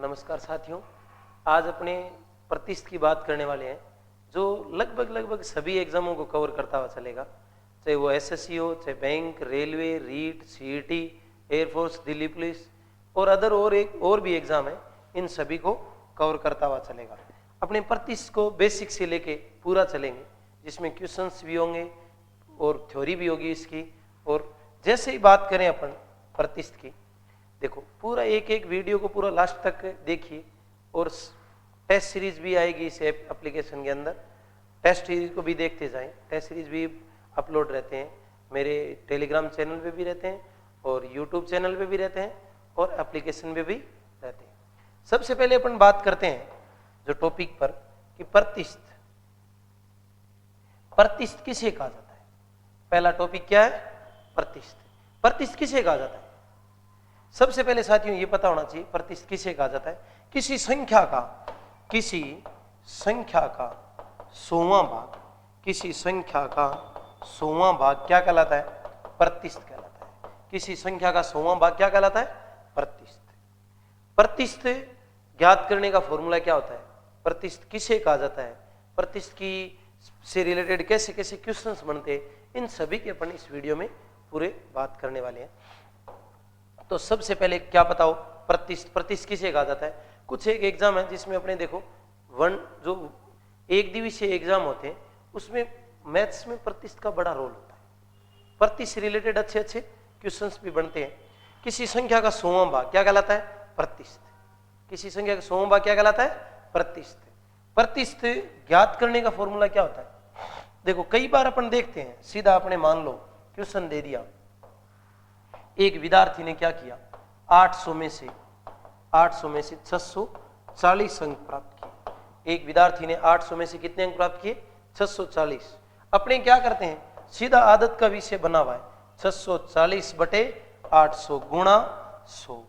नमस्कार साथियों, आज अपने प्रतिष्ठ की बात करने वाले हैं जो लगभग सभी एग्जामों को कवर करता हुआ चलेगा, चाहे वो एसएससी हो, चाहे bank, railway, REET, CET, air force, Delhi police और अदर और भी एग्जाम है, इन सभी को कवर करता हुआ चलेगा। अपने प्रतिष्ठ को बेसिक से लेके पूरा चलेंगे, जिसमें क्वेश्चंस भी होंगे और थ्योरी भी होगी इसकी। और जैसे ही बात करें अपन प्रतिष्ठ की, देखो पूरा एक वीडियो को पूरा लास्ट तक देखिए और टेस्ट सीरीज भी आएगी इस एप्लीकेशन के अंदर, टेस्ट सीरीज को भी देखते जाएं। टेस्ट सीरीज भी अपलोड रहते हैं, मेरे टेलीग्राम चैनल पे भी रहते हैं और यूट्यूब चैनल पे भी रहते हैं और एप्लीकेशन पे भी रहते हैं। सबसे पहले अपन बात करते हैं जो टॉपिक पर कि प्रतिष्ठ किसे कहा जाता है। पहला टॉपिक क्या है? प्रतिष्ठ किसे कहा जाता है? सबसे पहले साथियों ये पता होना चाहिए प्रतिष्ठ किसे कहा जाता है। किसी संख्या का 100वां भाग, किसी संख्या का 100वां भाग क्या कहलाता है? प्रतिष्ठ कहलाता है। किसी संख्या का 100वां भाग क्या कहलाता है? प्रतिष्ठ ज्ञात करने का फॉर्मूला क्या होता है? प्रतिष्ठ किसे कहा जाता है? प्रतिष्ठ की से रिलेटेड कैसे कैसे क्वेश्चंस बनते हैं, इन सभी के अपन इस वीडियो में पूरे बात करने वाले हैं। तो सबसे पहले क्या बताओ, प्रतिष्ठ किसे कहा जाता है? कुछ एक एग्जाम है जिसमें अपने देखो जो एक दिवसीय एग्जाम होते हैं उसमें मैथ्स में प्रतिष्ठ का बड़ा रोल होता है। प्रतिष्ठ से रिलेटेड अच्छे क्वेश्चंस भी बनते हैं। किसी संख्या का 100वां भाग क्या कहलाता है? प्रतिष्ठ। किसी संख्या का 100वां भाग क्या कहलाता है? प्रतिष्ठ ज्ञात करने का फॉर्मूला क्या होता है? देखो कई बार अपन देखते हैं, सीधा अपने मान लो क्वेश्चन दे दिया, एक विद्यार्थी ने क्या किया, 800 में से 640 अंक प्राप्त किए। एक विद्यार्थी ने 800 में से कितने अंक प्राप्त किए? 640। अपने क्या करते हैं, सीधा आदत का विषय बना हुआ है 640 बटे 800 गुणा 100,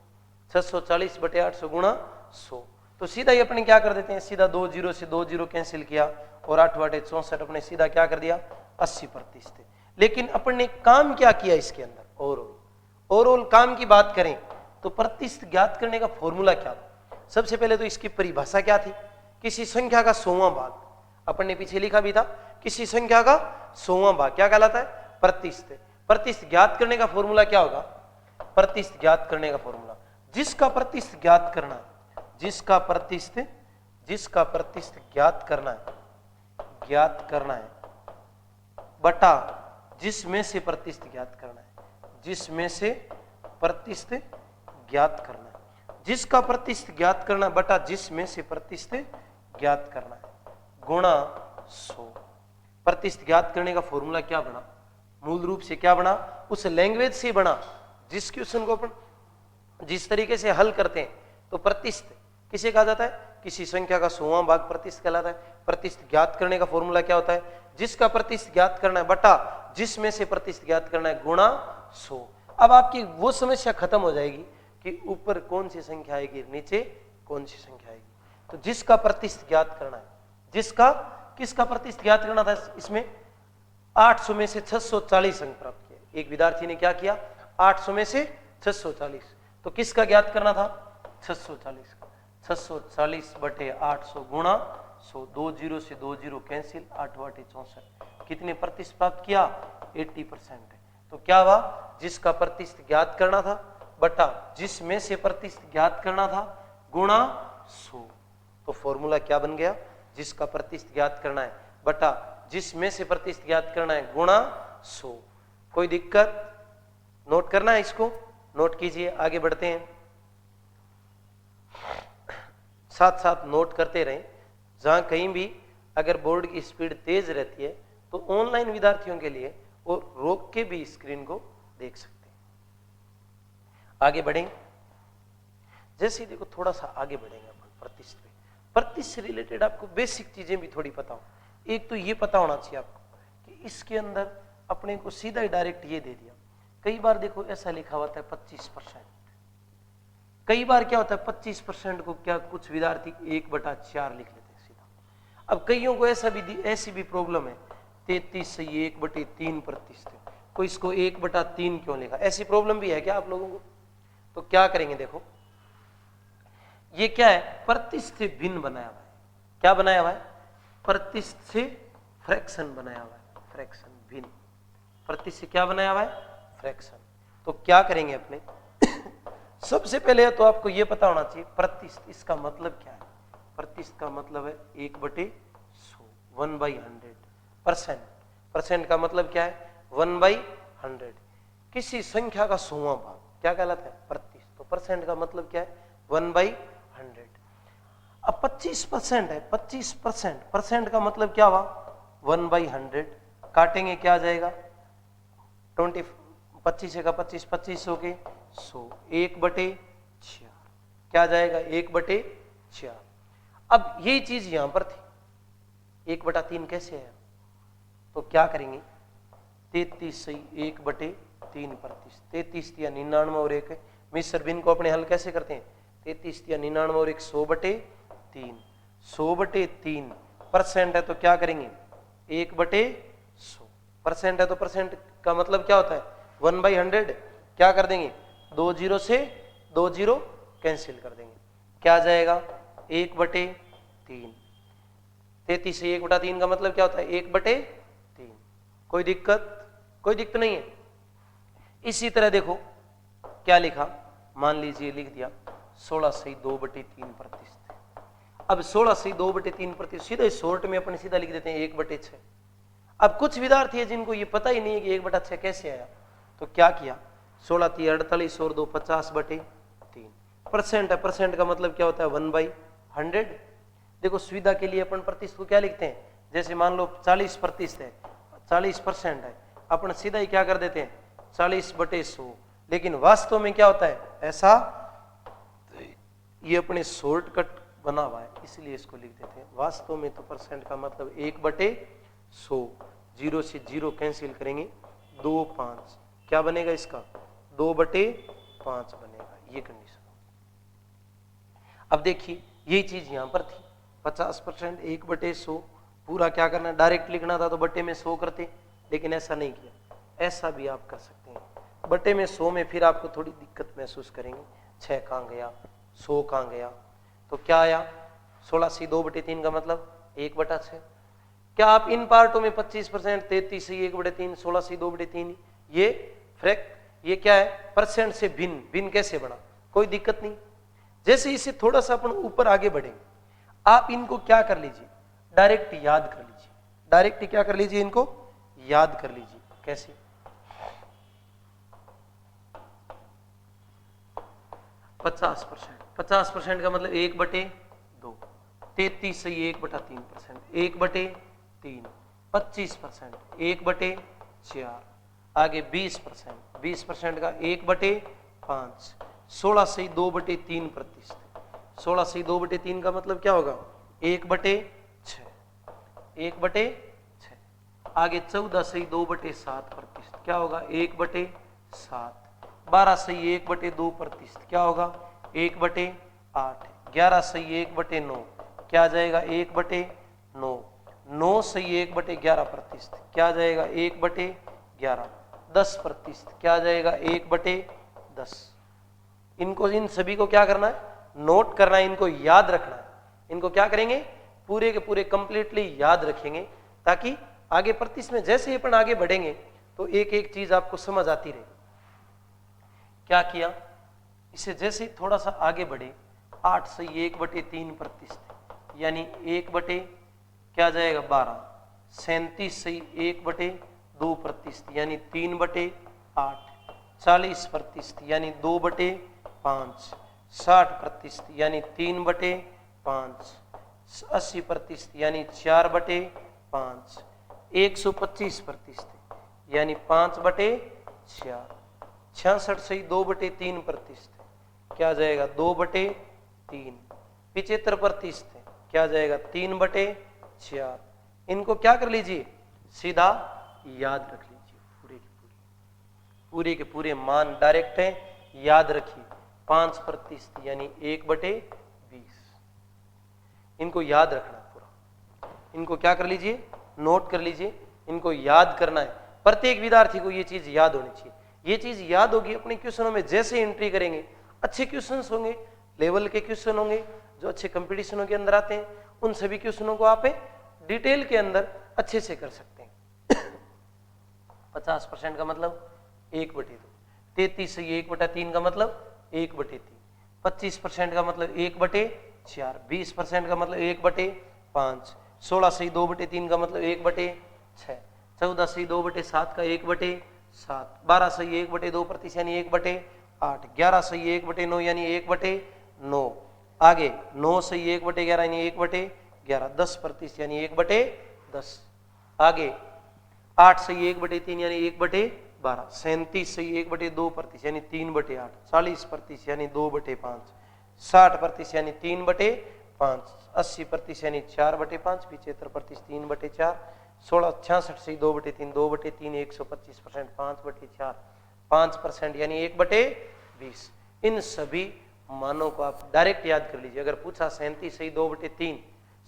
640 बटे 800 गुणा 100। तो सीधा ही अपने क्या कर देते हैं, सीधा 2 जीरो से 2 जीरो कैंसिल किया और 8 बटे 64 अपने सीधा क्या कर दिया? 80%। लेकिन अपन ने काम क्या किया इसके अंदर? ओवरऑल काम की बात करें तो प्रतिष्ठ ज्ञात करने का फॉर्मूला क्या था? सबसे पहले तो इसकी परिभाषा क्या थी? किसी संख्या का 100वां भाग, अपन ने पीछे लिखा भी था, किसी संख्या का 100वां भाग क्या कहलाता है? प्रतिष्ठ। प्रतिष्ठ ज्ञात करने का फॉर्मूला क्या होगा? प्रतिष्ठ ज्ञात करने का फॉर्मूला, जिसका प्रतिष्ठ ज्ञात करना है, जिसका प्रतिष्ठ ज्ञात करना है बटा जिसमें से प्रतिष्ठ ज्ञात करना है, जिसमें से प्रतिष्ठ ज्ञात करना है, जिसका प्रतिष्ठ ज्ञात करना बटा जिसमें से प्रतिष्ठ ज्ञात करना है गुणा 100। प्रतिष्ठ ज्ञात करने का फॉर्मूला क्या बना? मूल रूप से क्या बना? उस लैंग्वेज से बना जिस क्वेश्चन को अपन जिस तरीके से हल करते हैं। तो प्रतिष्ठ किसे कहा जाता है? किसी संख्या का 100वां भाग प्रतिष्ठ कहलाता है। प्रतिष्ठ ज्ञात करने का फॉर्मूला क्या होता है? जिसका प्रतिष्ठ ज्ञात करना है बटा जिसमें से प्रतिष्ठ ज्ञात करना है गुणा 100। अब आपकी वो समस्या खत्म हो जाएगी कि ऊपर कौन सी संख्या आएगी, नीचे कौन सी संख्या आएगी। तो जिसका प्रतिष्ठ ज्ञात करना है, किसका प्रतिष्ठ ज्ञात करना था? इसमें 800 में से 640 अंक प्राप्त किए। एक विद्यार्थी ने क्या किया? 800 में से 640। तो किसका ज्ञात करना था? 640 का। 640 बटे 800 गुणा 100, 2 जीरो से 2 जीरो कैंसिल, 8 बटे 64। कितने प्रतिशत प्राप्त किया? 80%। तो क्या हुआ? जिसका प्रतिशत ज्ञात करना था बटा जिसमें से प्रतिशत ज्ञात करना था गुणा 100। तो फॉर्मूला क्या बन गया? जिसका प्रतिशत ज्ञात करना है बटा जिसमें से प्रतिशत ज्ञात करना है गुणा 100। कोई दिक्कत? नोट करना है, इसको नोट कीजिए, आगे बढ़ते हैं। साथ साथ नोट करते रहें। जहां कहीं भी अगर बोर्ड की स्पीड तेज रहती है तो ऑनलाइन विद्यार्थियों के लिए वो रोक के भी स्क्रीन को देख सकते हैं। आगे बढ़ें। जैसे देखो थोड़ा सा आगे बढ़ेंगे अपन प्रतिष्ठ पे। प्रतिष्ठ से रिलेटेड आपको बेसिक चीजें भी थोड़ी पता हो। एक तो ये पता होना चाहिए आपको कि इसके अंदर अपने को सीधा ही डायरेक्ट ये दे दिया। कई बार देखो ऐसा लिखा हुआ था 25%। कई बार क्या होता है 25% को क्या कुछ विद्यार्थी 1/4 लिख लेते हैं सीधा। अब कईयों को ऐसी भी प्रॉब्लम है 33 से 1/3%, कोई इसको 1/3 क्यों लिखा? ऐसी प्रॉब्लम भी है क्या आप लोगों को? तो क्या करेंगे देखो, ये क्या है, प्रतिशत से भिन्न बनाया हुआ है। क्या बनाया हुआ है, प्रतिशत से फ्रैक्शन बनाया हुआ है, फ्रैक्शन भिन्न, प्रतिशत से क्या बनाया हुआ है, फ्रैक्शन। तो क्या करेंगे अपने सबसे पहले तो आपको ये पता होना चाहिए प्रतिशत इसका मतलब क्या है। प्रतिशत का मतलब है 1/100, 1/100। परसेंट का मतलब क्या है, 1/100। किसी संख्या का 100वां भाग क्या कहलाता है, प्रतिशत। तो परसेंट का मतलब क्या है, 1/100। अब 25% है, 25%, परसेंट का मतलब क्या हुआ, 1/100। काटेंगे क्या आ जाएगा, 20, 25 का 25, 25 हो गए 100, 1/4 क्या जाएगा, 1/4। अब यही चीज यहां पर थी, 1/3 कैसे है, तो क्या करेंगे, 33 सही 1/3 प्रतिशत। 33 या 99 और 1 मिश्र भिन्न को अपने हल कैसे करते हैं, 33 या 99 और 1 100/3, 100/3 परसेंट है तो क्या करेंगे, 1/100। परसेंट है तो परसेंट का मतलब क्या होता है, 1/100। क्या कर देंगे, 2 जीरो से 2 जीरो कैंसिल कर देंगे, क्या जाएगा 1/3। 33 से 1/3 का मतलब क्या होता है, 1/3। कोई दिक्कत नहीं है। इसी तरह देखो क्या लिखा, मान लीजिए लिख दिया 16 से 2/3 प्रतिशत। अब 16 से 2/3 प्रतिशत सीधा शॉर्ट में अपन सीधा लिख देते हैं 1/6। अब कुछ विद्यार्थी है जिनको ये पता ही नहीं है कि 1/6 कैसे आया, तो क्या किया, 16 × 48 और 2 50/3। परसेंट है, परसेंट का मतलब क्या होता है, 1/100। देखो सुविधा के लिए अपन प्रतिशत को क्या लिखते हैं, जैसे मान लो 40% है, 40% है, अपन सीधा ही क्या कर देते हैं 40/100। लेकिन वास्तव में क्या होता है, ऐसा ये अपने शॉर्टकट बना हुआ है इसलिए इसको लिख देते हैं। वास्तव में तो परसेंट का मतलब 1/100, 0 से 0 कैंसिल करेंगे, 2 5 क्या बनेगा इसका, 2/5 बनेगा, ये कंडीशन। अब देखिए यही चीज यहां पर थी, 50% 1/100 पूरा क्या करना, डायरेक्ट लिखना था तो बट्टे में 100 करते, लेकिन ऐसा नहीं किया। ऐसा भी आप कर सकते हैं, बट्टे में 100 में फिर आपको थोड़ी दिक्कत महसूस करेंगे, 6 कहां गया, 100 कहां गया, तो क्या आया 16 से 2/3 का मतलब 1/6। क्या आप इन पार्टों में 25%, 33 से 1/3, 16 से 2/3, ये ये क्या है, परसेंट से भिन्न कैसे बना, कोई दिक्कत नहीं। जैसे इसे थोड़ा सा अपन ऊपर आगे बढ़ेंगे, आप इनको क्या कर लीजिए, डायरेक्ट याद कर लीजिए, डायरेक्ट क्या कर लीजिए, इनको याद कर लीजिए। कैसे, 50% का मतलब 1/2, 33 से 1/3%, 1/3, 25% 1/4, आगे 20% का 1/5, 16 से 2/3 प्रतिशत, 16 से 2/3 का मतलब क्या होगा 1/6, 1/6, आगे 14 से 2/7 प्रतिशत क्या होगा 1/7, 12 से 1/2 प्रतिशत क्या होगा 1/8, 11 से 1/9 क्या जाएगा 1/9, 9 से 1/11 प्रतिशत क्या जाएगा 1/11, 10% क्या जाएगा 1/10। इनको इन सभी को क्या करना है, नोट करना है, इनको याद रखना है। इनको क्या करेंगे, पूरे के पूरे कंप्लीटली याद रखेंगे, ताकि आगे प्रतिशत में जैसे ही अपन आगे बढ़ेंगे तो एक एक चीज आपको समझ आती रहे। क्या किया, इसे जैसे ही थोड़ा सा आगे बढ़े, 8 से 1/3 प्रतिशत यानी 1/, क्या जाएगा 12, 37 से 1/2 प्रतिशत यानी 3/8, 40% यानी 2/5, 60% यानी 3/5, 80% यानी 4/5, 125% यानी 5/4, 66 से 2/3 प्रतिशत क्या जाएगा 2/3, 75% क्या जाएगा 3/4। इनको क्या कर लीजिए, सीधा याद रख लीजिए, पूरे के पूरे मान डायरेक्ट है, याद रखिए। 5% यानी 1/20, इनको याद रखना पूरा, इनको क्या कर लीजिए, नोट कर लीजिए, इनको याद करना है। प्रत्येक विद्यार्थी को ये चीज याद होनी चाहिए। ये चीज याद होगी, अपने क्वेश्चनों में जैसे एंट्री करेंगे, अच्छे क्वेश्चंस होंगे लेवल के क्वेश्चन होंगे जो अच्छे कंपटीशनों के अंदर आते हैं, उन सभी क्वेश्चनों को आप डिटेल के अंदर अच्छे से कर सकते हैं। 50% का मतलब 1/2, 33 से 1/3 का मतलब 1/3, 25% का मतलब 1/4, 20% का मतलब 1/5, 16 से 2/3 का मतलब 1/6, 14 से 2/7 का 1/7, 12 से 1/2 यानी 1/8, 11 से 1/9 यानी 1/9, आगे 9 से 1/11 यानी 1/11, 10% यानी 1/10, आगे 8 से 1/3 यानी 1/12, 37 से 1/2 यानी 3/8, 40% यानी 2/5, 60% यानी 3/5, 80% यानी 4/5, 75% 3/4, 66 से 2/3, 2/3, 125%, 5/4, 5% यानी 1/20। इन सभी मानों को आप डायरेक्ट याद कर लीजिए। अगर पूछा 37 से 2/3,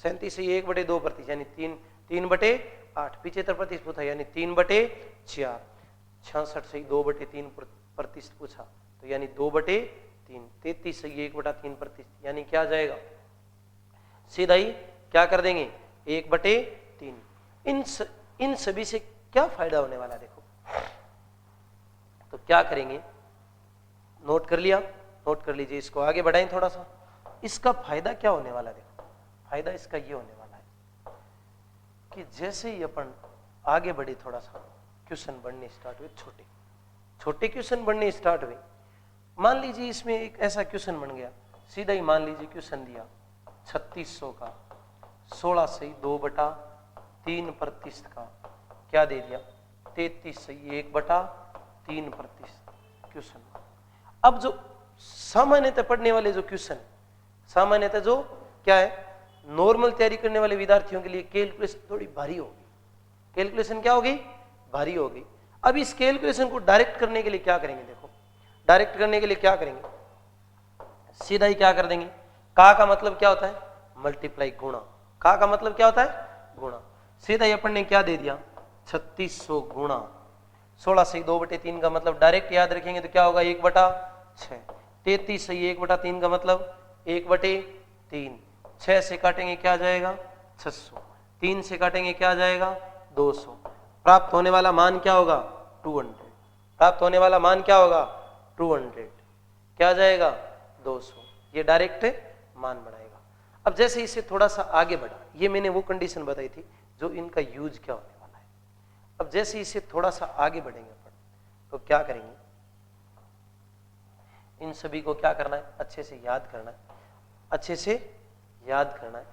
37 से 1/2 यानी 3/8, 75% पूछा यानी 3/4, 66 से 2/3 पूछा तो यानी 2/3, 33 से 1/3 यानी क्या आ जाएगा, सीधा ही क्या कर देंगे 1/3। इन सभी से क्या फायदा होने वाला देखो, तो क्या करेंगे, नोट कर लिया, नोट कर लीजिए, इसको आगे बढ़ाएं थोड़ा सा। इसका फायदा क्या होने वाला देखो, फायदा इसका ये होने वाला है कि जैसे ही अपन आगे बढ़े थोड़ा सा, क्वेश्चन बढ़ने स्टार्ट हुए, छोटे छोटे क्वेश्चन बढ़ने स्टार्ट हुए। मान लीजिए इसमें एक ऐसा क्वेश्चन बन गया, सीधा ही मान लीजिए क्वेश्चन दिया 3600 का 16 से 2/3% का क्या दे दिया, 33 से 1/3% क्वेश्चन। अब जो सामान्यतः पढ़ने वाले जो क्वेश्चन, सामान्यतः जो क्या है, नॉर्मल तैयारी करने वाले विद्यार्थियों के लिए कैलकुलेशन थोड़ी भारी होगी। कैलकुलेशन क्या होगी, भारी होगी। अब इस कैलकुलेशन को डायरेक्ट करने के लिए क्या करेंगे, देखो डायरेक्ट करने के लिए क्या करेंगे, सीधा ही क्या कर देंगे, का मतलब क्या होता है, मल्टीप्लाई, गुणा। का मतलब क्या होता है, गुणा। सीधा ही अपन ने क्या दे दिया, 3600 गुणा 16 से 2/3 का मतलब डायरेक्ट याद रखेंगे तो क्या होगा 1/6, 33 से 1/3 का मतलब 1/3, 6 से काटेंगे क्या आ जाएगा 600, 3 से काटेंगे क्या आ जाएगा 200, प्राप्त होने वाला मान क्या होगा 200, प्राप्त होने वाला मान क्या होगा 200, क्या आ जाएगा 200, ये डायरेक्ट मान बनाएगा। अब जैसे इसे थोड़ा सा आगे बढ़ा, ये मैंने वो कंडीशन बताई थी जो इनका यूज क्या होने वाला है। अब जैसे इसे थोड़ा सा आगे बढ़ेंगे अपन तो क्या करेंगे, इन सभी को क्या करना है, अच्छे से याद करना है, अच्छे से याद करना है,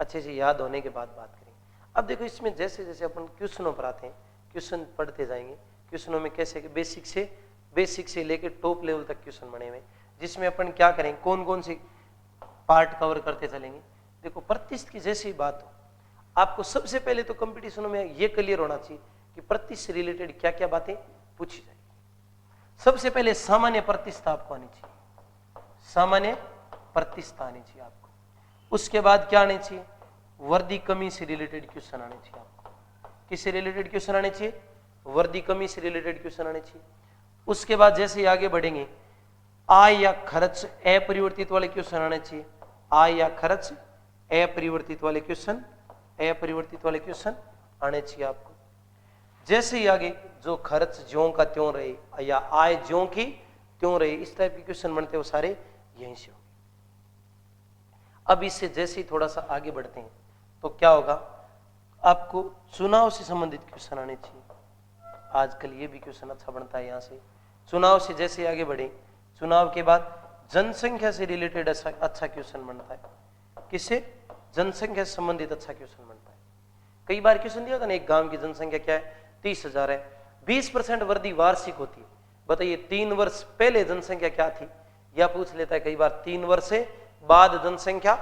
अच्छे से याद होने के बाद बात करेंगे। अब देखो इसमें जैसे जैसे अपन क्वेश्चनों पर आते हैं, क्वेश्चन पढ़ते जाएंगे, क्वेश्चनों में कैसे बेसिक से लेकर टॉप लेवल तक क्वेश्चन बने हुए, जिसमें अपन क्या करेंगे, कौन कौन से पार्ट कवर करते चलेंगे। देखो प्रतिशत की जैसी बात हो, आपको सबसे पहले तो कंपटीशनों में ये क्लियर होना चाहिए कि प्रतिशत से रिलेटेड क्या क्या बातें पूछी जाएगी। सबसे पहले सामान्य प्रतिशत आपको आनी चाहिए, सामान्य प्रतिशत आनी चाहिए आपको। उसके बाद क्या आने चाहिए, वर्दी कमी से रिलेटेड क्वेश्चन आने चाहिए आपको। किससे रिलेटेड क्वेश्चन आने चाहिए, वर्दी कमी से रिलेटेड क्वेश्चन आने चाहिए। उसके बाद जैसे ही आगे बढ़ेंगे, आय या खर्च अपरिवर्तित वाले क्वेश्चन आने चाहिए, आय या खर्च अपरिवर्तित वाले क्वेश्चन, अपरिवर्तित वाले क्वेश्चन आने चाहिए आपको। जैसे ही आगे जो खर्च ज्यों का त्यों रहे या आय ज्यों की त्यों रहे, इस टाइप के क्वेश्चन बनते हैं, वो सारे यहीं से होंगे। अब इससे जैसे ही थोड़ा सा आगे बढ़ते हैं तो क्या होगा, आपको चुनाव से संबंधित क्वेश्चन आने चाहिए। आजकल ये भी क्वेश्चन अच्छा बनता है यहाँ से। चुनाव से जैसे आगे बढ़े, चुनाव के बाद जनसंख्या से रिलेटेड अच्छा क्वेश्चन बनता है। किससे, जनसंख्या से संबंधित अच्छा क्वेश्चन बनता है। कई बार क्वेश्चन दिया था ना, एक गांव की जनसंख्या क्या है 30,000 है, 20% वृद्धि वार्षिक होती है, बताइए 3 वर्ष पहले जनसंख्या क्या थी, या पूछ लेता है कई बार 3 वर्ष से बाद जनसंख्या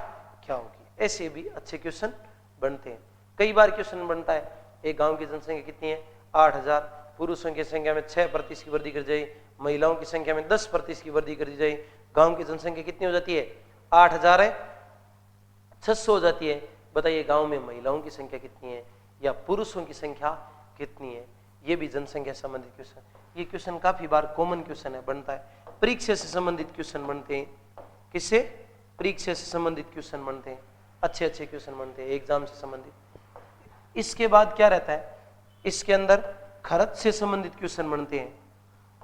क्या होगी। ऐसे भी अच्छे क्वेश्चन बनते हैं। कई बार क्वेश्चन बनता है, एक गांव की जनसंख्या कितनी है 8,000, पुरुषों की संख्या में 6% की वृद्धि कर जाए, महिलाओं की संख्या में 10% की वृद्धि कर दी जाए, गांव की जनसंख्या कितनी हो जाती है 8,000 है, 600 हो जाती है, बताइए गांव में महिलाओं की संख्या कितनी है या पुरुषों की संख्या कितनी है। ये भी जनसंख्या संबंधित क्वेश्चन, ये क्वेश्चन काफी बार कॉमन क्वेश्चन है, बनता है। परीक्षा से संबंधित क्वेश्चन बनते हैं, किससे? परीक्षा से संबंधित क्वेश्चन बनते हैं, अच्छे अच्छे क्वेश्चन बनते हैं एग्जाम से संबंधित। इसके बाद क्या रहता है, इसके अंदर खर्च से संबंधित क्वेश्चन बनते हैं।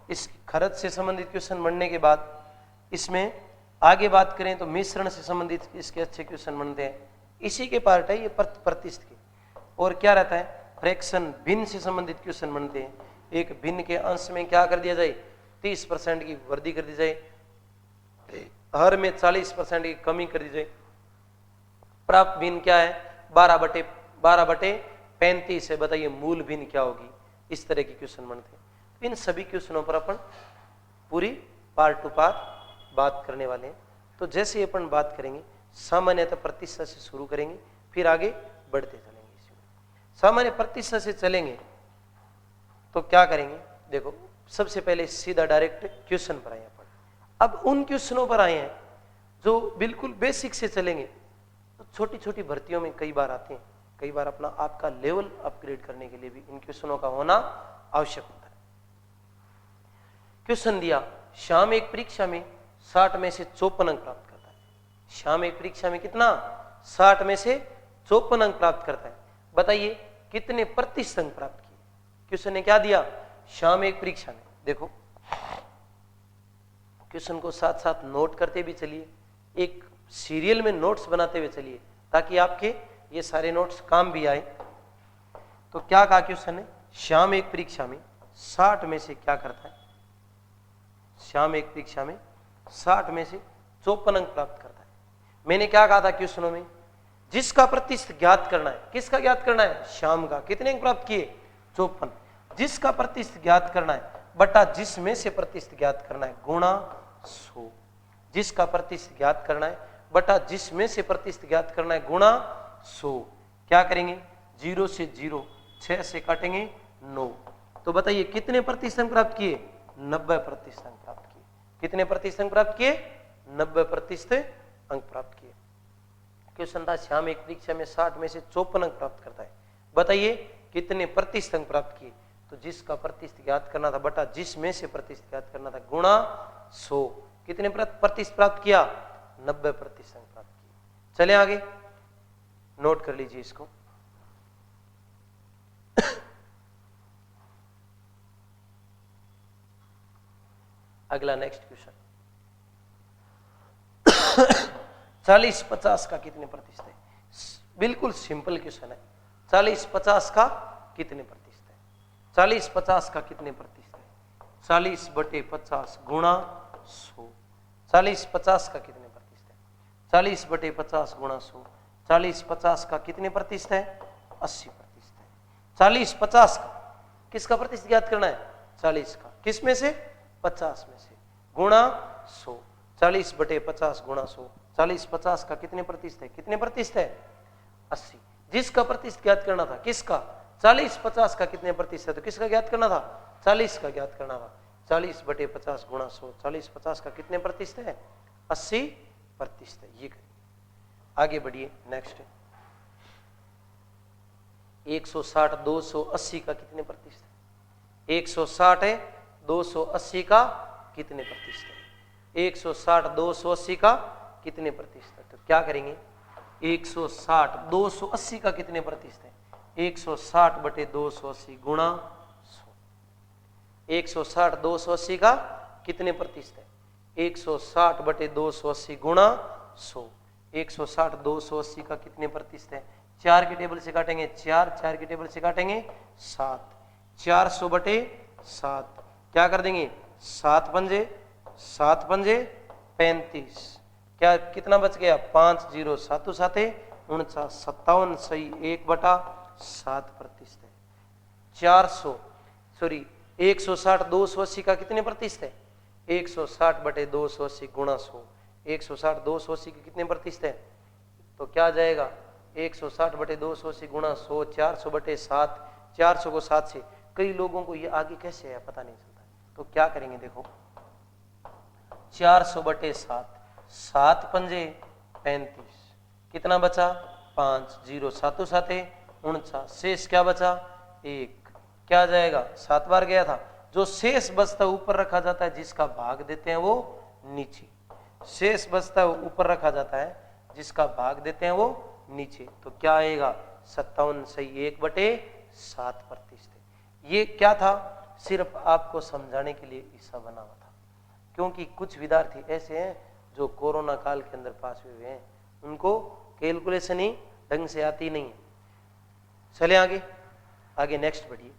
इस खर्च से संबंधित क्वेश्चन बनने के बाद इसमें आगे बात करें तो मिश्रण से संबंधित इसके अच्छे क्वेश्चन बनते हैं। इसी के पार्ट है ये प्रतिशत के। और क्या रहता है, फ्रैक्शन भिन्न से संबंधित क्वेश्चन बनते हैं। एक भिन्न के अंश में क्या कर दिया जाए, 30% की वृद्धि कर दी जाए, हर में 40% की कमी कर दी जाए। प्राप्त भिन्न क्या है, 12/35 है, बताइए मूल भिन्न क्या होगी। इस तरह के क्वेश्चन बनते हैं। इन सभी क्वेश्चनों पर अपन पूरी पार्ट टू पार्ट बात करने वाले हैं। तो जैसे ही अपन बात करेंगे सामान्यतः प्रतिशत से शुरू करेंगे, फिर आगे बढ़ते चलेंगे। इसमें सामान्य प्रतिशत से चलेंगे तो क्या करेंगे, देखो सबसे पहले सीधा डायरेक्ट क्वेश्चन पर आए अपन। अब उन क्वेश्चनों पर आए हैं जो बिल्कुल बेसिक से चलेंगे। तो छोटी छोटी भर्तियों में कई बार आते हैं, कई बार अपना आपका लेवल अपग्रेड करने के लिए भी इन क्वेश्चनों का होना आवश्यक होता है। क्वेश्चन दिया, श्याम एक परीक्षा में 60 में से 54 अंक प्राप्त करता है। श्याम एक परीक्षा में कितना, 60 में से 54 अंक प्राप्त करता है। बताइए कितने प्रतिशत अंक प्राप्त किए। क्वेश्चन ने क्या दिया, श्याम एक परीक्षा में, देखो क्वेश्चन को साथ साथ नोट करते भी चलिए, एक सीरियल में नोट्स बनाते हुए चलिए, ताकि आपके ये सारे नोट्स काम भी आए। तो क्या कहा क्वेश्चन ने, श्याम एक परीक्षा में 60 में से क्या करता है, श्याम एक परीक्षा में 60 में से 54 अंक प्राप्त करता है। मैंने क्या कहा था क्वेश्चनों में, जिसका प्रतिशत ज्ञात करना है। किसका ज्ञात करना है, श्याम का। कितने अंक प्राप्त किए, 54। जिसका प्रतिशत ज्ञात करना है बटा जिसमें से प्रतिशत ज्ञात करना है गुणा 100। जिसका प्रतिशत ज्ञात करना है बटा जिसमें से प्रतिशत ज्ञात करना है गुणा 100। क्या करेंगे, 0 से 0, 6 से काटेंगे 9। तो बताइए कितने प्रतिशत अंक प्राप्त किए, 90% अंक प्राप्त किए। कितने प्रतिशत अंक प्राप्त किए, 90% अंक प्राप्त किए। क्वेश्चन था श्याम एक परीक्षा में 60 में से 54 अंक प्राप्त करता है। बताइए कितने प्रतिशत अंक प्राप्त किए। तो जिसका प्रतिशत ज्ञात करना था बटा जिसमें से प्रतिशत ज्ञात करना था गुणा 100। कितने प्रतिशत प्राप्त किया, 90% अंक प्राप्त किए। चले आगे, नोट कर लीजिए इसको। अगला नेक्स्ट क्वेश्चन, 40-50 का कितने प्रतिशत है। बिल्कुल सिंपल क्वेश्चन है। 40-50 का कितने प्रतिशत है, 40-50 का कितने प्रतिशत है, 40/50 गुणा 100। 40-50 का कितने प्रतिशत है, 40/50 गुणा 100। 40-50 का कितने प्रतिशत है, 80% है। 40-50 का किसका प्रतिशत ज्ञात करना है, 40 का। किस में से, 50 में से, गुणा 100। 40/50 गुणा 100। 40-50 का कितने प्रतिशत है, कितने प्रतिशत है, 80। जिसका प्रतिशत ज्ञात करना था, किसका, 40-50 का कितने प्रतिशत है, तो किसका ज्ञात करना था, 40 का ज्ञात करना था। 40/50 गुणा 100। 40-50 का कितने प्रतिशत है, 80% है। ये करिए, आगे बढ़िए। नेक्स्ट 160 280 का कितने प्रतिशत है, 160 है, 280 का कितने प्रतिशत है, 160 280 का कितने प्रतिशत है। तो क्या करेंगे, 160 280 का कितने प्रतिशत है, 160/280 गुणा 100। 160 280 का कितने प्रतिशत है, 160/280 गुणा 100। 160 280 का कितने प्रतिशत है, 4 के टेबल से काटेंगे 4, 4 के टेबल से काटेंगे 7, 400/7 क्या कर देंगे, 7 पंजे 35। क्या कितना बच गया, 5 0 7 7 49, 57 सही 1/7% है। 160 280 का कितने प्रतिशत है, 160/280 गुणा 100। 160 280 के कितने प्रतिशत है, तो क्या आ जाएगा, 160/280 गुणा 100, 400/7। 400 को 7 से, कई लोगों को ये आगे कैसे आया पता नहीं चलता। तो क्या करेंगे, देखो 400/7, 7 पंजे 35, कितना बचा, 5 0 7 7 49, शेष क्या बचा 1। क्या जाएगा, 7 बार गया था। जो शेष बचता ऊपर रखा जाता है, जिसका भाग देते हैं वो नीचे। शेष बचता है वो ऊपर रखा जाता है, जिसका भाग देते हैं वो नीचे। तो क्या आएगा 57 सही 1/7%। ये क्या था, सिर्फ आपको समझाने के लिए हिस्सा बना हुआ था, क्योंकि कुछ विद्यार्थी ऐसे हैं जो कोरोना काल के अंदर पास हुए हैं, उनको कैलकुलेशन ही ढंग से आती नहीं है। चले आगे, आगे नेक्स्ट बढ़िए।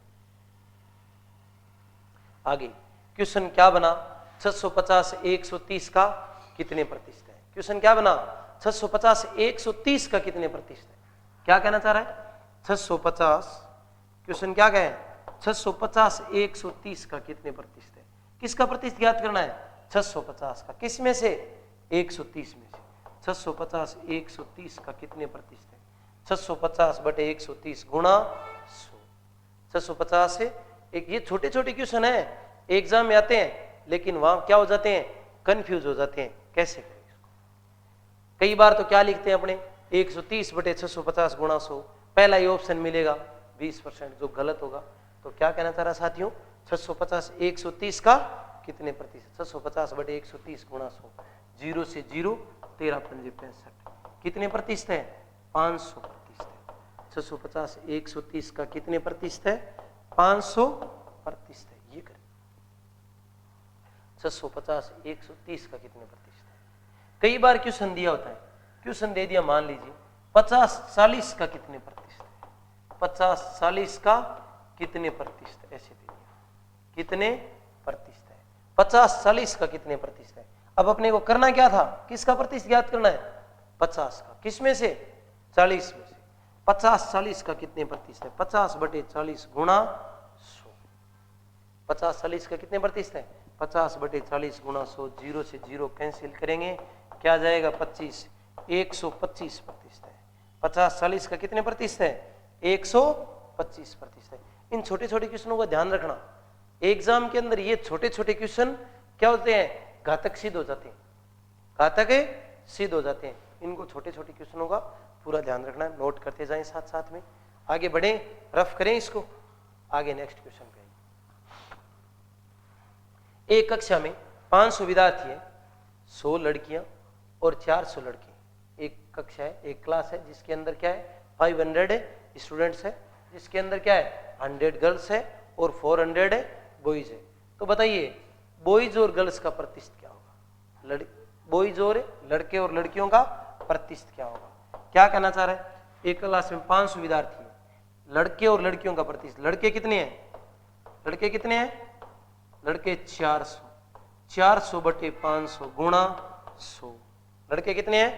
आगे क्वेश्चन क्या बना, 650 130 का कितने प्रतिशत है। क्वेश्चन क्या बना, 650 130 का कितने प्रतिशत है। क्या कहना चाह रहा है, 650, क्वेश्चन क्या कहे, 650 130 का कितने प्रतिशत है। किसका प्रतिशत ज्ञात करना है, 650 का, किस में से, 130 में से। 650 130 का कितने प्रतिशत है, 650 बटे 130 गुणा 100। 650 से एक, ये छोटे छोटे क्वेश्चन है, एग्जाम में आते हैं, लेकिन वहां क्या हो जाते हैं, कंफ्यूज हो जाते हैं, कैसे करें इसको। कई बार तो क्या लिखते हैं अपने, 130 बटे 650 गुणा 100, पहला ही ऑप्शन मिलेगा 20%, जो गलत होगा। तो क्या कहना चाह रहा साथियों, 650 130 का कितने प्रतिशत, 650 बटे 130 गुणा 100, 0 से 0 13 पंजे 65, कितने प्रतिशत है, 500 प्रतिशत है। 650 130 का कितने प्रतिशत है, 500 प्रतिशत है। ये करें, 650 130 का कितने प्रतिशत है। कई बार क्वेश्चन दिया होता है, क्वेश्चन दे दिया, मान लीजिए 50 40 का कितने प्रतिशत है, 50 40 का कितने प्रतिशत, ऐसे दे दिया, कितने प्रतिशत है, 50 40 का कितने प्रतिशत है। अब अपने को करना क्या था, किसका प्रतिशत ज्ञात करना है, 50 का, किस में से, 40 में से। 50 40 का कितने प्रतिशत है, 50 बटे 40 गुणा 100। 50 40 का कितने प्रतिशत है, 50 बटे 40 गुणा 100, 0 से 0 कैंसिल करेंगे, क्या जाएगा 25, 125 प्रतिशत है। 50 40 का कितने प्रतिशत है, 125 प्रतिशत है। इन छोटे छोटे क्वेश्चनों का ध्यान रखना, एग्जाम के अंदर ये छोटे छोटे क्वेश्चन क्या होते हैं, घातक सिद्ध हो जाते हैं, घातक सिद्ध हो जाते हैं। इनको छोटे छोटे क्वेश्चनों का पूरा ध्यान रखना है, नोट करते जाएं साथ साथ में, आगे बढ़े, रफ करें इसको। आगे नेक्स्ट क्वेश्चन पे, एक कक्षा में 500 विद्यार्थी है, 100 लड़कियां और 400 लड़के। एक कक्षा है, एक क्लास है, जिसके अंदर क्या है, 500 स्टूडेंट्स है, जिसके अंदर क्या है, 100 गर्ल्स है और 400 बॉयज है। तो बताइए बॉयज और गर्ल्स का प्रतिशत क्या होगा, बॉयज और लड़के और लड़कियों का प्रतिशत क्या होगा। क्या कहना चाह रहा है, एक क्लास में 500 विद्यार्थी है, लड़के और लड़कियों का प्रतिशत, लड़के कितने हैं, लड़के कितने हैं, लड़के 400, 400 बटे 500 गुणा 100, लड़के कितने हैं,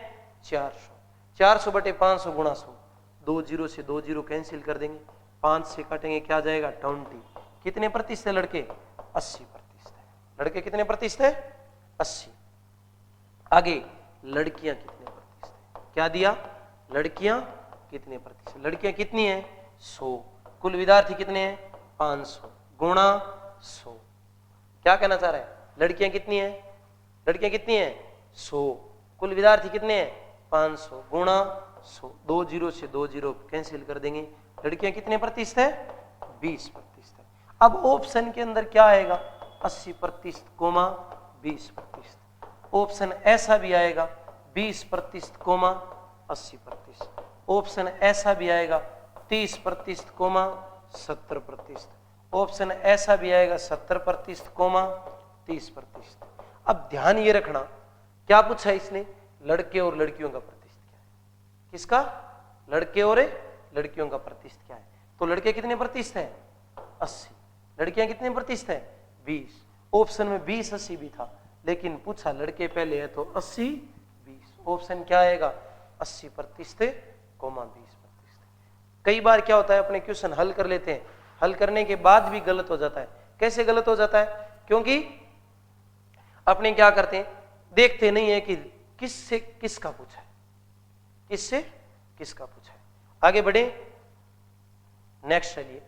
400, 400 बटे 500 गुणा 100, 2 0 से 2 0 कैंसिल कर देंगे, 5 से काटेंगे, क्या जाएगा 20। कितने प्रतिशत है लड़के, 80 प्रतिशत है। लड़के कितने प्रतिशत है, 80। आगे लड़कियां कितने प्रतिशत है, क्या दिया, लड़कियां कितने प्रतिशत, लड़कियां कितनी है, 100, कुल विद्यार्थी कितने हैं, 500 गुणा 100। क्या कहना चाह रहा है, लड़कियां कितनी है, लड़कियां कितनी है, 100, कुल विद्यार्थी कितने हैं, 500 गुणा 100, 2 0 से 2 0 कैंसिल कर देंगे, लड़कियां कितने प्रतिशत है, 20 प्रतिशत है। अब ऑप्शन के अंदर क्या आएगा, 80 प्रतिशत कोमा 20 प्रतिशत। ऑप्शन ऐसा भी आएगा 20 प्रतिशत कोमा 80 प्रतिशत। ऑप्शन ऐसा भी आएगा 30 प्रतिशत कोमा 70 प्रतिशत। ऑप्शन ऐसा भी आएगा 70 प्रतिशत कोमा 30 प्रतिशत। अब ध्यान ये रखना, क्या पूछा इसने, लड़के और लड़कियों का प्रतिशत क्या है, किसका, लड़के और लड़कियों का प्रतिशत क्या है। तो लड़के कितने प्रतिशत है, 80, लड़कियां कितने प्रतिशत है, 20। ऑप्शन में 20 80 भी था, लेकिन पूछा लड़के पहले है तो 80 20। ऑप्शन क्या आएगा, 80 प्रतिशत कोमा 20 प्रतिशत। कई बार क्या होता है, अपने क्वेश्चन हल कर लेते हैं, हल करने के बाद भी गलत हो जाता है। कैसे गलत हो जाता है, क्योंकि अपने क्या करते हैं, देखते नहीं है कि किससे किसका पूछा है, किससे किसका पूछा है। आगे बढ़े, नेक्स्ट चलिए,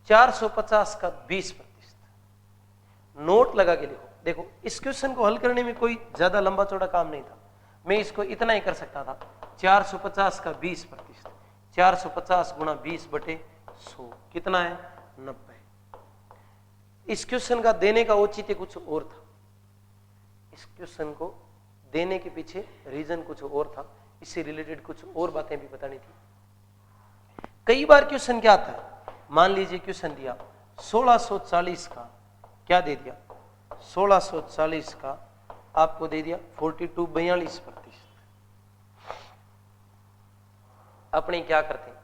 450 का 20 प्रतिशत, नोट लगा के लिखो। देखो इस क्वेश्चन को हल करने में कोई ज्यादा लंबा चौड़ा काम नहीं था, मैं इसको इतना ही कर सकता था। 450 का 20 प्रतिशत, 450 गुणा 20 बटे 100 कितना है, 90। इस क्वेश्चन का देने का औचित्य कुछ और था, इस क्वेश्चन को देने के पीछे रीजन कुछ और था, इससे रिलेटेड कुछ और बातें भी बतानी थी। कई बार क्वेश्चन क्या आता है, मान लीजिए क्वेश्चन दिया 1640 का क्या दे दिया, 1640 का आपको दे दिया 42 अपने क्या करते हैं,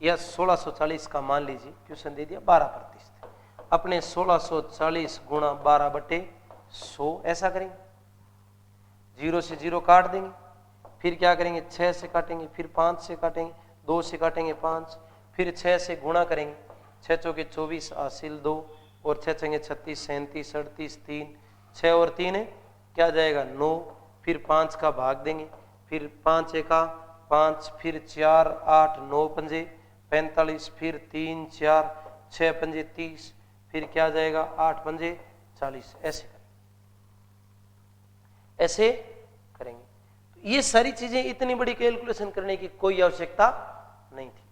या 1640 का मान लीजिए क्वेश्चन दे दिया 12%, अपने 1640 गुणा 12/100 ऐसा करेंगे, 0 से 0 काट देंगे, फिर क्या करेंगे 6 से काटेंगे, फिर 5 से काटेंगे, 2 से काटेंगे 5, फिर 6 से गुणा करेंगे, 6 चौके 24 हासिल 2 और 6 छंगे 36 37 38 3, 6 और 3 है क्या जाएगा 9, फिर 5 का भाग देंगे, फिर 5 एका 5, फिर 4 8 9 पंजे 45, फिर 3 4 6 पंजे 30, फिर क्या जाएगा 8 पंजे 40, ऐसे करेंगे। तो ये सारी चीजें इतनी बड़ी कैलकुलेशन करने की कोई आवश्यकता नहीं थी।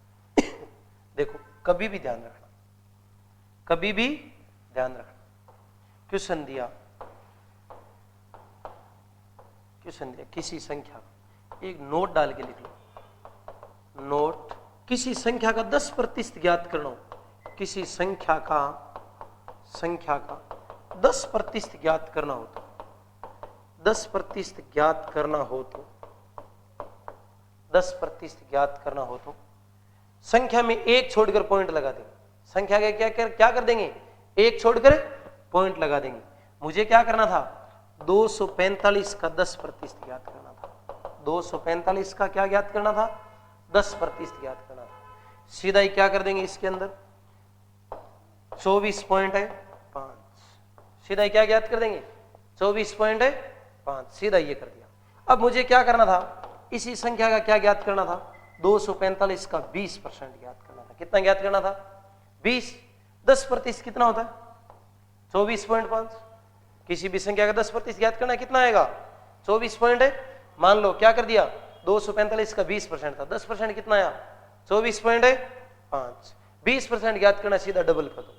देखो कभी भी ध्यान रखना, कभी भी ध्यान रखना, क्वेश्चन दिया किसी संख्या, एक नोट डाल के लिख लो, नोट किसी संख्या का 10% ज्ञात करना हो, किसी संख्या का 10% ज्ञात करना हो तो 10% ज्ञात करना हो तो 10% ज्ञात करना हो तो संख्या में एक छोड़कर पॉइंट लगा देंगे, संख्या के क्या कर देंगे, एक छोड़कर पॉइंट लगा देंगे। मुझे क्या करना था 245 का 10% ज्ञात करना था, 245 का क्या ज्ञात करना था 10% ज्ञात करना था। सीधा ही क्या कर देंगे इसके अंदर 24.5, सीधा ही क्या ज्ञात कर देंगे 24.5, सीधा ये कर दिया। अब मुझे क्या करना था, इसी संख्या का क्या ज्ञात करना था 245 का 20% ज्ञात करना था। कितना ज्ञात करना था 20, 10% कितना होता है 24.5, किसी भी संख्या का 10% ज्ञात करना कितना आएगा 24. मान लो क्या कर दिया 245 का 20% था, 10% कितना आया 24.5, 20% ज्ञात करना सीधा डबल कर दो,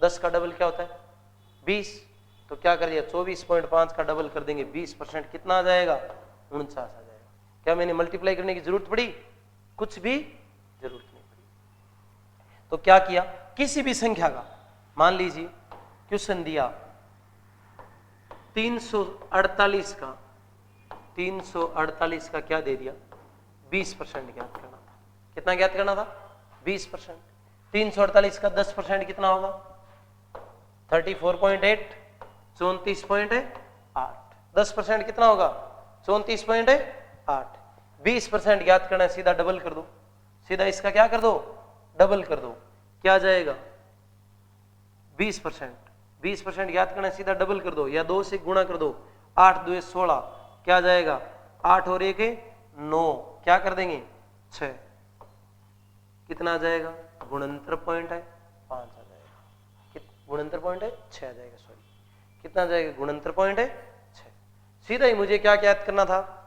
10 का डबल क्या होता है 20, तो क्या कर दिया 24.5 का डबल कर देंगे 20% कितना आ जाएगा 49 आ जाएगा। क्या मैंने मल्टीप्लाई करने की जरूरत पड़ी, कुछ भी जरूरत नहीं पड़ी। तो क्या किया, किसी भी संख्या का मान लीजिए क्वेश्चन दिया 348 का क्या दे दिया 20% ज्ञात करना था। कितना ज्ञात करना था 20%, 348 का 10% कितना होगा 34.8, 34.8, 10% कितना होगा 34.8, 20% ज्ञात करना है सीधा डबल कर दो, सीधा इसका क्या कर दो डबल कर दो, क्या जाएगा 20% ज्ञात करना है सीधा डबल कर दो या 2 से गुणा कर दो, 8 2 16 क्या जाएगा 8 और 1 9, क्या कर देंगे 6, कितना आ जाएगा गुणनतर पॉइंट है 5 आ जाएगा, गुणनतर पॉइंट है 6 आ जाएगा, सॉरी कितना आ जाएगा गुणनतर पॉइंट है 6। सीधा ही मुझे क्या ज्ञात करना था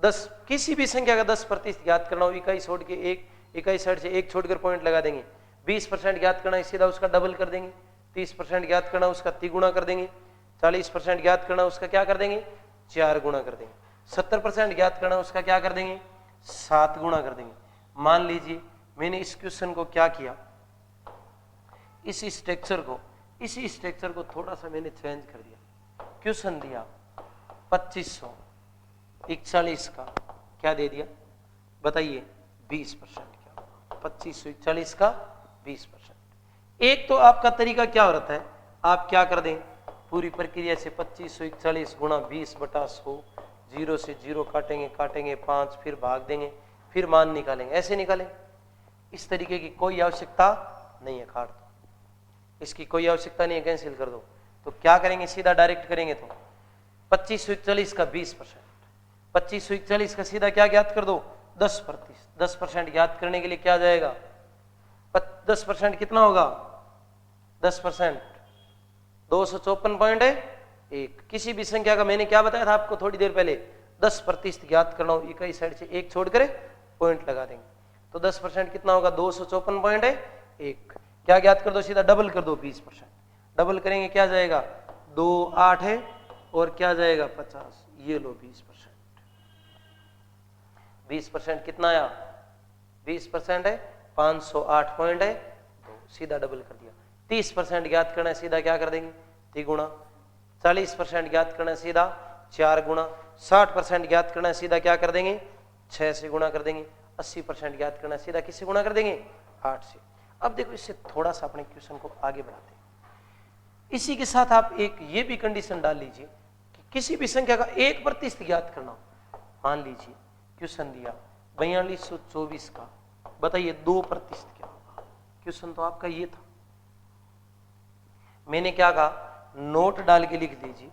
10, किसी भी संख्या का 10% ज्ञात करना हो, इकाई छोड़ के इकाई साइड से एक छोड़कर पॉइंट लगा देंगे, 20% ज्ञात करना है सीधा उसका डबल कर देंगे, 30% ज्ञात करना उसका 3 गुना कर देंगे, 40% ज्ञात करना उसका क्या कर देंगे 4 गुना कर देंगे, 70% ज्ञात करना उसका क्या कर देंगे 7 गुना कर देंगे। मान लीजिए मैंने इस क्वेश्चन को क्या किया, इस स्ट्रक्चर को थोड़ा सा मैंने चेंज कर दिया। क्वेश्चन दिया 2541 का क्या दे दिया बताइए 20%, क्या 2541 का 20%। एक तो आपका तरीका क्या होता है, आप क्या कर दें पूरी प्रक्रिया से 2541 गुणा 20/100, 0 से 0 काटेंगे 5, फिर भाग देंगे, फिर मान निकालेंगे, ऐसे निकालें। इस तरीके की कोई आवश्यकता नहीं है, काट दो, इसकी कोई आवश्यकता नहीं है, कैंसिल कर दो। तो क्या करेंगे सीधा डायरेक्ट करेंगे तो 2541 का 20%, 2541 का सीधा क्या ज्ञात कर दो 10%, 10% ज्ञात करने के लिए क्या जाएगा 10% कितना होगा 10% 254.1। किसी भी संख्या का मैंने क्या बताया था आपको थोड़ी देर पहले 10% ज्ञात करना हो, इकाई साइड से एक छोड़कर पॉइंट लगा देंगे, तो 10% कितना होगा 254.1। क्या ज्ञात कर दो सीधा डबल कर दो 20%, डबल करेंगे क्या जाएगा 2 8 है और क्या जाएगा 50, ये लो 20%। 20% कितना आया? 20% है 508 पॉइंट है, तो सीधा डबल कर दिया। 30% ज्ञात करना है, सीधा क्या कर देंगे 3 गुणा। 40% ज्ञात करना है, सीधा 4 गुणा। 60% ज्ञात करना है, सीधा क्या कर देंगे 6 से गुणा कर देंगे। 80% ज्ञात करना है, सीधा किससे गुणा कर देंगे 8 से। अब देखो इससे थोड़ा सा अपने क्वेश्चन को आगे बढ़ाते हैं। इसी के साथ आप एक ये भी कंडीशन डाल लीजिए कि किसी भी संख्या का 1% ज्ञात करना हो। मान लीजिए क्वेश्चन दिया 4224 का, बताइए 2% क्या होगा। क्वेश्चन तो आपका ये था, मैंने क्या कहा नोट डाल के लिख दीजिए।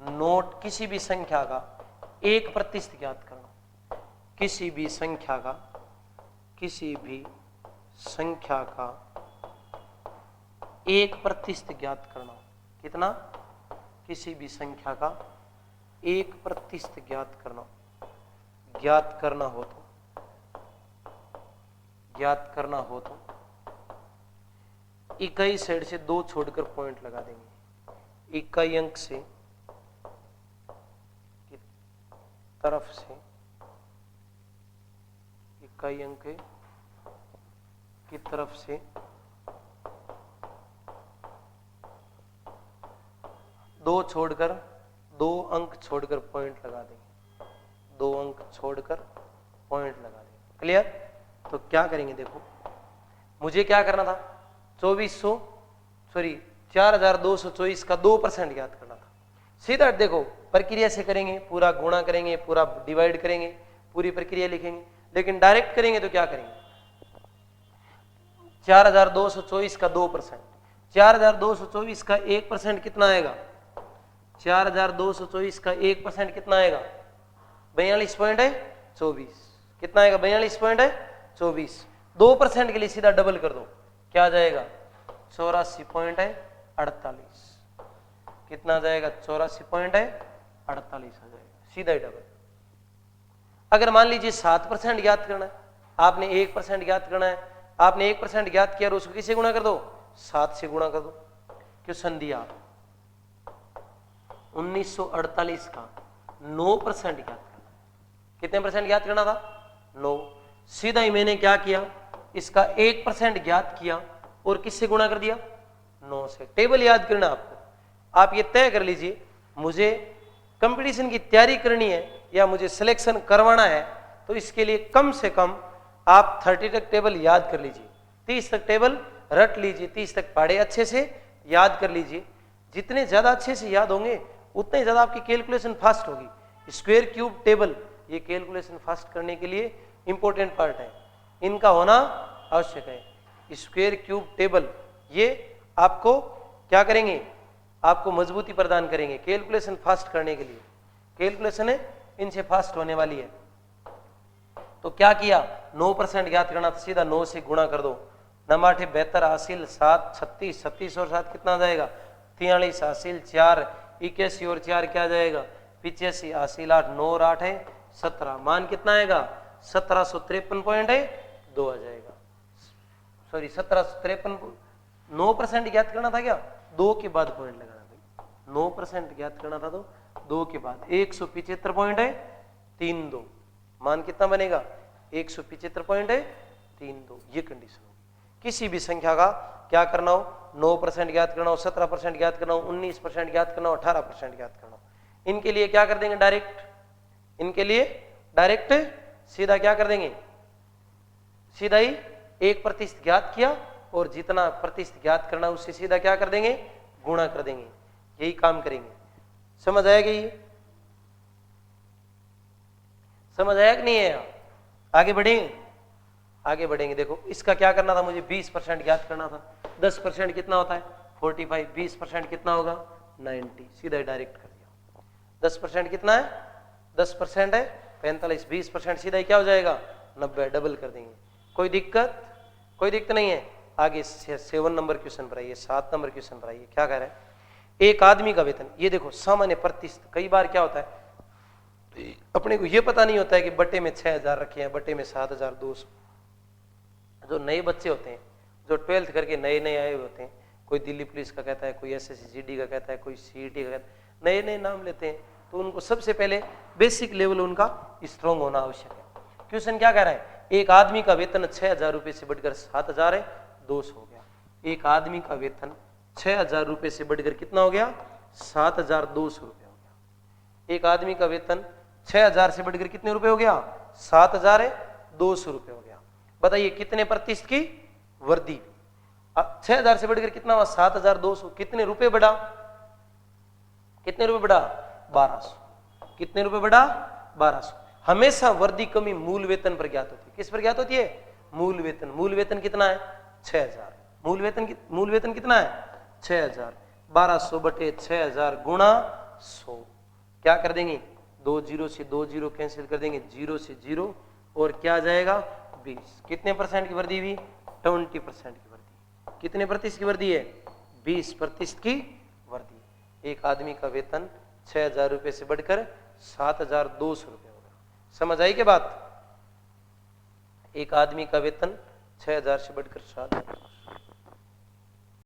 नोट किसी भी संख्या का 1% ज्ञात करना। किसी भी संख्या का 1% ज्ञात करना। कितना? किसी भी संख्या का 1% ज्ञात करना। ज्ञात करना हो तो इकाई साइड से 2 छोड़कर पॉइंट लगा देंगे। इकाई अंक से तरफ से, इकाई अंक की तरफ से 2 छोड़कर 2 अंक छोड़कर पॉइंट लगा देंगे। 2 अंक छोड़कर पॉइंट लगा देंगे। क्लियर? तो क्या करेंगे देखो, मुझे क्या करना था 4224 का 2% ज्ञात करना था। सीधा देखो प्रक्रिया से करेंगे, पूरा गुणा करेंगे, पूरा डिवाइड करेंगे, पूरी प्रक्रिया लिखेंगे। लेकिन डायरेक्ट करेंगे तो क्या करेंगे 4224 का 2%। 4224 का 1% कितना आएगा? 4224 का 1% कितना आएगा? 42.24। कितना आएगा? 42.24। 2% के लिए सीधा डबल कर दो, क्या आ जाएगा 84.48। कितना आ जाएगा 84.48 आ जाएगा, सीधा ही डबल। अगर मान लीजिए 7% ज्ञात करना है, आपने 1% ज्ञात करना है, आपने 1% ज्ञात किया और उसको किससे गुणा कर दो 7 से गुणा कर दो। क्वेश्चन दिया 1948 का 9% ज्ञात करना। कितने परसेंट ज्ञात करना था? 9। सीधा ही मैंने क्या किया, इसका 1% ज्ञात किया और किससे गुणा कर दिया 9 से। टेबल याद करना आपको, आप ये तय कर लीजिए मुझे कंपटीशन की तैयारी करनी है या मुझे सिलेक्शन करवाना है, तो इसके लिए कम से कम आप 30 तक टेबल याद कर लीजिए, 30 तक टेबल रट लीजिए, 30 तक पढ़े अच्छे से याद कर लीजिए। जितने ज्यादा अच्छे से याद होंगे उतने ज्यादा आपकी कैलकुलेशन फास्ट होगी। स्क्वायर क्यूब टेबल ये कैलकुलेशन फास्ट करने के लिए इंपॉर्टेंट पार्ट है, इनका होना आवश्यक है। स्क्वायर क्यूब टेबल ये आपको क्या करेंगे, आपको मजबूती प्रदान करेंगे कैलकुलेशन फास्ट करने के लिए। कैलकुलेशन है इनसे फास्ट होने वाली है। तो क्या किया 9% ज्ञात करना था, सीधा 9 से गुणा कर दो। 9 8 72 हासिल 7 36, 36 और 7 कितना जाएगा 43 हासिल 4 81 और 4 क्या जाएगा 85 हासिल 8 9 और 8 है 17। मान कितना आएगा 1753.2 आ जाएगा। सॉरी 1753। 9% ज्ञात करना था क्या, 2 के बाद पॉइंट लगाना था। 9% ज्ञात करना था तो 2 के बाद 175.32। मान कितना बनेगा 175.32। ये कंडीशन होगी। किसी भी संख्या का क्या करना हो 9% ज्ञात करना हो, 17% ज्ञात करना हो, 19% ज्ञात करना हो, 18% ज्ञात करना हो, इनके लिए क्या कर देंगे डायरेक्ट, इनके लिए डायरेक्ट सीधा क्या कर देंगे, सीधा ही 1% ज्ञात किया और जितना प्रतिशत ज्ञात करना उससे सीधा क्या कर देंगे गुणा कर देंगे। यही काम करेंगे। समझ आएगा? ये समझ आया कि नहीं है? आगे बढ़ेंगे, आगे बढ़ेंगे। देखो इसका क्या करना था मुझे 20% ज्ञात करना था। 10% कितना होता है 45, 20% कितना होगा 90, सीधा डायरेक्ट कर दिया। 10% कितना है 10% है 45, 20% सीधा क्या हो जाएगा 90, डबल कर देंगे। कोई दिक्कत? कोई दिक्कत नहीं है। आगे 7 नंबर क्वेश्चन पर आइए, 7 नंबर क्वेश्चन पर आइए। क्या कह रहे हैं, एक आदमी का वेतन, ये देखो सामान्य प्रतिशत। कई बार क्या होता है अपने को ये पता नहीं होता है कि बट्टे में 6000 रखे हैं, बट्टे में 7200। जो नए बच्चे होते हैं जो 12th करके नए नए आए होते हैं, कोई दिल्ली पुलिस का कहता है, कोई SSC GD का कहता है, कोई CET का कहता है, नए नए नाम लेते हैं, तो उनको सबसे पहले बेसिक लेवल उनका स्ट्रॉन्ग होना आवश्यक है। क्वेश्चन क्या कह रहा है, एक आदमी का वेतन 6,000 रुपए से बढ़कर 7,200 हो गया। एक आदमी का वेतन 6,000 रुपए से बढ़कर कितना हो गया, 7,200 रुपए हो गया। एक आदमी का वेतन 6,000 से बढ़कर कितने रुपए हो गया, 7,200 रुपए हो गया। बताइए कितने प्रतिशत की वृद्धि। 6,000 से बढ़कर कितना हुआ, 7,200। कितने रुपए बढ़ा, कितने रुपए बढ़ा, 1,200। कितने रुपए बढ़ा, 1,200। हमेशा वृद्धि कमी मूल वेतन पर ज्ञात होती है। किस पर ज्ञात होती है, मूल वेतन। मूल वेतन कितना है, 6,000। मूल वेतन कितना है, 6,000। 1,200 बटे 6,000 गुणा 100। क्या कर देंगे, 2 जीरो से 2 जीरो कैंसिल कर देंगे, 0 से 0 और क्या आ जाएगा 20। कितने परसेंट की वृद्धि हुई, 20% की वृद्धि। कितने प्रतिशत की वृद्धि है, 20% की वृद्धि। एक आदमी का वेतन 6,000 रुपए से बढ़कर 7,200 रुपए होगा। समझ आई के बात। एक आदमी का वेतन 6,000 से बढ़कर 7,200।